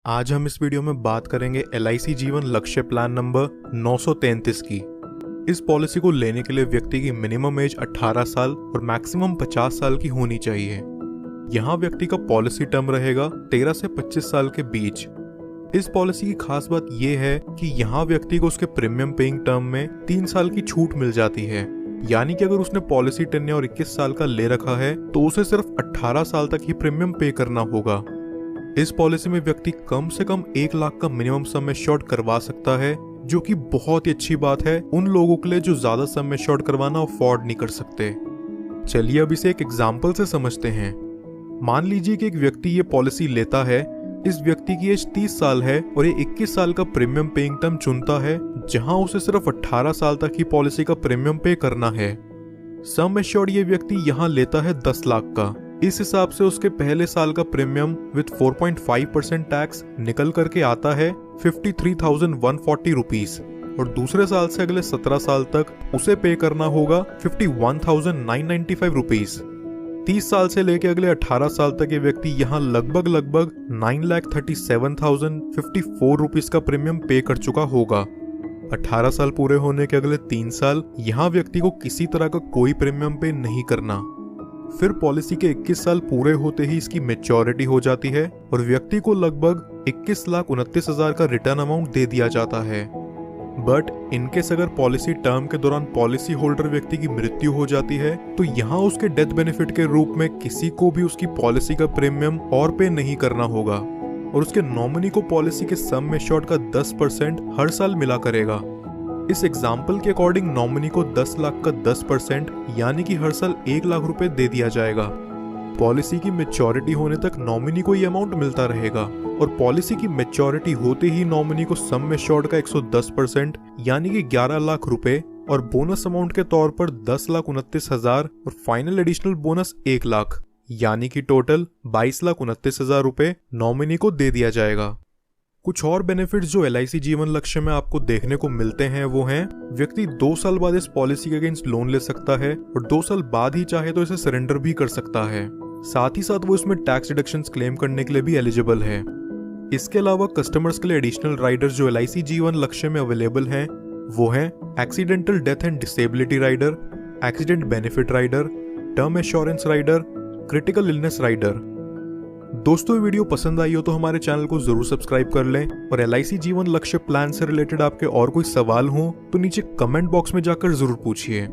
आज हम इस वीडियो में बात करेंगे LIC जीवन लक्ष्य प्लान नंबर 933 की। इस पॉलिसी को लेने के लिए व्यक्ति की मिनिमम एज 18 साल और मैक्सिमम 50 साल की होनी चाहिए। यहाँ व्यक्ति का पॉलिसी टर्म रहेगा 13 से 25 साल के बीच। इस पॉलिसी की खास बात यह है कि यहाँ व्यक्ति को उसके प्रीमियम पेइंग टर्म में 3 साल की छूट मिल जाती है। यानी कि अगर उसने पॉलिसी टेन्योर 21 साल का ले रखा है तो उसे सिर्फ 18 साल तक ही प्रीमियम पे करना होगा। इस पॉलिसी में व्यक्ति कम से कम 1 लाख का मिनिमम सम एश्योर्ड करवा सकता है, जो कि बहुत ही अच्छी बात है उन लोगों के लिए जो ज्यादा सम एश्योर्ड करवाना अफोर्ड नहीं कर सकते। चलिए अब इसे एक एग्जाम्पल से समझते हैं। मान लीजिए कि एक व्यक्ति ये पॉलिसी लेता है। इस व्यक्ति की एज 30 साल है और ये 21 साल का प्रीमियम पेइंग टर्म चुनता है, जहां उसे सिर्फ 18 साल तक ही पॉलिसी का प्रीमियम पे करना है। सम एश्योर्ड ये व्यक्ति यहाँ लेता है 10 लाख का। इस हिसाब से उसके पहले साल का प्रीमियम विद 4.5% टैक्स निकल करके आता है 53,140 रुपीज और दूसरे साल से अगले 17 साल तक उसे पे करना होगा 51,995 रुपीज। 30 साल से लेके अगले 18 साल तक ये व्यक्ति यहाँ लगभग 9,37,054 रुपीज का प्रीमियम पे कर चुका होगा। 18 साल पूरे होने के अगले 3 साल यहाँ व्यक्ति को किसी तरह का कोई प्रीमियम पे नहीं करना। फिर पॉलिसी के 21 साल पूरे होते ही इसकी मैच्योरिटी हो जाती है और व्यक्ति को लगभग 21,29,000 का रिटर्न अमाउंट दे दिया जाता है। बट इनकेस अगर पॉलिसी टर्म के दौरान पॉलिसी होल्डर व्यक्ति की मृत्यु हो जाती है तो यहाँ उसके डेथ बेनिफिट के रूप में किसी को भी उसकी पॉलिसी का प्रीमियम और पे नहीं करना होगा और उसके नॉमिनी को पॉलिसी के सम एश्योर्ड का 10% हर साल मिला करेगा। इस एग्जाम्पल के अकॉर्डिंग नॉमिनी को 10 लाख का 10% यानी कि हर साल 1 लाख रुपए दे दिया जाएगा। पॉलिसी की मैच्योरिटी होने तक नॉमिनी को ये अमाउंट मिलता रहेगा और पॉलिसी की मैच्योरिटी होते ही नॉमिनी को सम एश्योर्ड का 110% यानी कि 11 लाख रुपए और बोनस अमाउंट के तौर पर 10,29,000 और फाइनल एडिशनल बोनस 1 लाख यानी कि टोटल 22,29,000 रुपए नॉमिनी को दे दिया जाएगा। कुछ और बेनिफिट्स जो LIC जीवन लक्ष्य में आपको देखने को मिलते हैं वो हैं व्यक्ति 2 साल बाद इस पॉलिसी के अगेंस्ट लोन ले सकता है और 2 साल बाद ही चाहे तो इसे सरेंडर भी कर सकता है। साथ ही साथ वो इसमें टैक्स डिडक्शंस क्लेम करने के लिए भी एलिजिबल है। इसके अलावा कस्टमर्स के लिए एडिशनल राइडर्स जो LIC जीवन लक्ष्य में अवेलेबल हैं वो हैं accidental death and disability rider, accident benefit rider, term assurance rider, critical illness rider. दोस्तों ये वीडियो पसंद आई हो तो हमारे चैनल को जरूर सब्सक्राइब कर लें और LIC जीवन लक्ष्य प्लान से रिलेटेड आपके और कोई सवाल हो तो नीचे कमेंट बॉक्स में जाकर जरूर पूछिए।